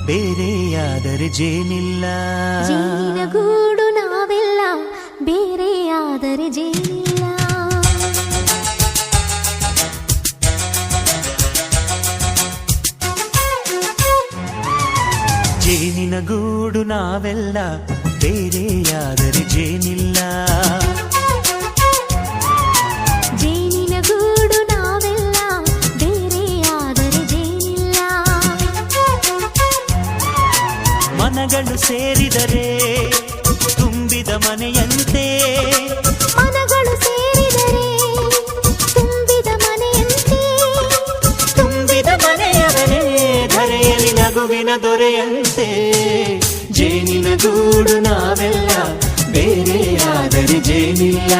ಬೇರೆಯಾದರೆ ಜೇನಿಲ್ಲ. ಜೇನಿನ ಗೂಡು ನಾವೆಲ್ಲ, ಬೇರೆಯಾದರೆ ಜೇನಿಲ್ಲ. ಜೇನಿನ ಗೂಡು ನಾವೆಲ್ಲ, ಬೇರೆಯಾದರೆ ಜೇನಿಲ್ಲ. ಜೇನಿನ ಗೂಡು ನಾವೆಲ್ಲ, ಬೇರೆಯಾದರೆ ಜೇನಿಲ್ಲ. ಮನಗಳು ಸೇರಿದರೆ ತುಂಬಿದ ಮನೆಯಂತೆ, ಮನಗಳು ಸೇರಿದರೆ ತುಂಬಿದ ಮನೆಯಂತೆ, ತುಂಬಿದ ಮನೆಯವನೇ ಧರೆಯಲ್ಲಿ ನಗುವಿನ ದೊರೆಯಂತೆ. ಜೇನಿನ ಗೂಡು ನಾವೆಲ್ಲ, ಬೇರೆಯಾದರೆ ಜೇನಿಲ್ಲ.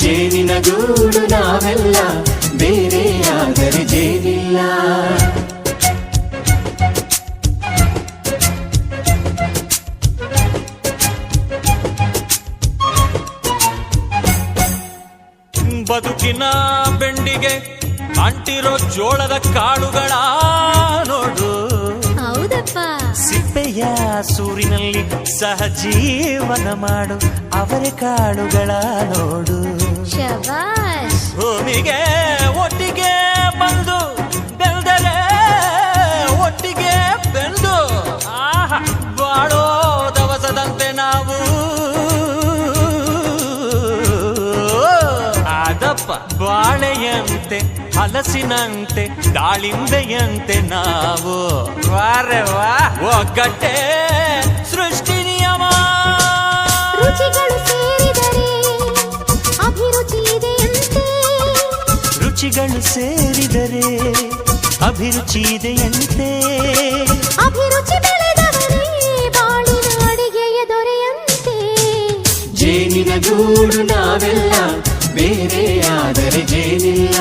ಜೇನಿನ ಗೂಡು ನಾವೆಲ್ಲ, ಬೇರೆಯಾದರೆ ಜೇನಿಲ್ಲ. ಬದುಕಿನ ಬೆಂಡಿಗೆ ಅಂಟಿರೋ ಜೋಳದ ಕಾಳುಗಳ ನೋಡು. ಹೌದಪ್ಪ. ಸಿಪ್ಪೆಯ ಸೂರಿನಲ್ಲಿ ಸಹಜೀವನ ಮಾಡು ಅವರೆ ಕಾಳುಗಳ ನೋಡು. ಶಬಾಷ್. ಭೂಮಿಗೆ ಒಟ್ಟಿಗೆ ಬಂದು ಬೆಳೆದರೆ ಒಟ್ಟಿಗೆ ಬೆಂದು ಆಹಾ ಬಾಳೋ ದವಸದಂತೆ ನಾವು. ಅದಪ್ಪ ಬಾಳೆಯಂತೆ ಹಲಸಿನಂತೆ ದಾಳಿಂಬೆಯಂತೆ ನಾವು. ವಾರೆ ವಾ ಒಗ್ಗಟ್ಟೆ ಸೃಷ್ಟಿ ನಿಯಮ. ರುಚಿಗಳು ಸೇರಿದರೆ ಅಭಿರುಚಿ ಇದೆಯಂತೆ. ರುಚಿಗಳು ಸೇರಿದರೆ ಅಭಿರುಚಿ ಇದೆಯಂತೆ. ಅಭಿರುಚಿ ಬೆಳೆದವರೇ ಬಾಳಿನ ಅಡಿಗೆಯ ದೊರೆಯಂತೆ. ಜೇನಿನ ಗೂಡು ನಾವೆಲ್ಲ, ಬೇರೆಯಾದರೆ ಜೇನಿಲ್ಲ.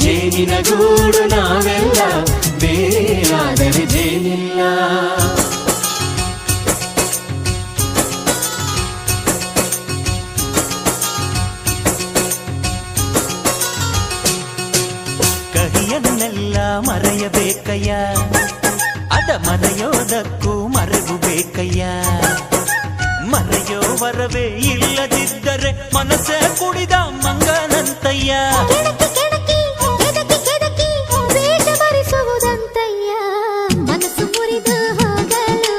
ಜೇನಿನ ಗೂಡು ನಾವೆಲ್ಲ, ಬೇರೆಯಾದರೆ ಜೇನಿಲ್ಲ. ಕಹಿಯನ್ನೆಲ್ಲ ಮರೆಯಬೇಕಯ್ಯ, ಅದ ಮರೆಯೋದಕ್ಕೂ ಮರೆವು ಬೇಕಯ್ಯ. ಮರೆಯೋ ವರವೇ ಇಲ್ಲದಿದ್ದರೆ ಮನಸ್ಸೇ ಕುಡಿದ ಮಂಗನಂತಯ್ಯ. ಕೆಣಕಿ ಕೆಣಕಿ ಕೆದಕಿ ಕೆದಕಿ ವೇಷ ಭರಿಸುವುದಂತಯ್ಯ. ಮನಸ್ಸು ಮುರಿದು ಹೋಗಲು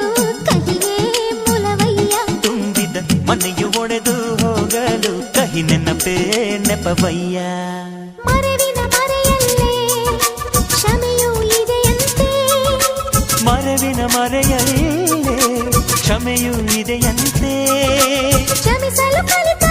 ಕಹಿಯೇ ಮೂಲವಯ್ಯ. ತುಂಬಿದ ಮನೆಯು ಒಡೆದು ಹೋಗಲು ಕಹಿ ನೆನಪೇ ನೆಪವಯ್ಯ. ಮರೆವಿನ ಮರೆಯಲ್ಲೇ ಕ್ಷಮೆಯೂ ಇದೆಯಂತೆ. ಮರೆವಿನ ಮರೆಯಲ್ಲೇ ಕ್ಷಮೆಯೂ ಇದೆಯಂತೆ. ಕ್ಷಮಿಸಲು ಕಲಿತ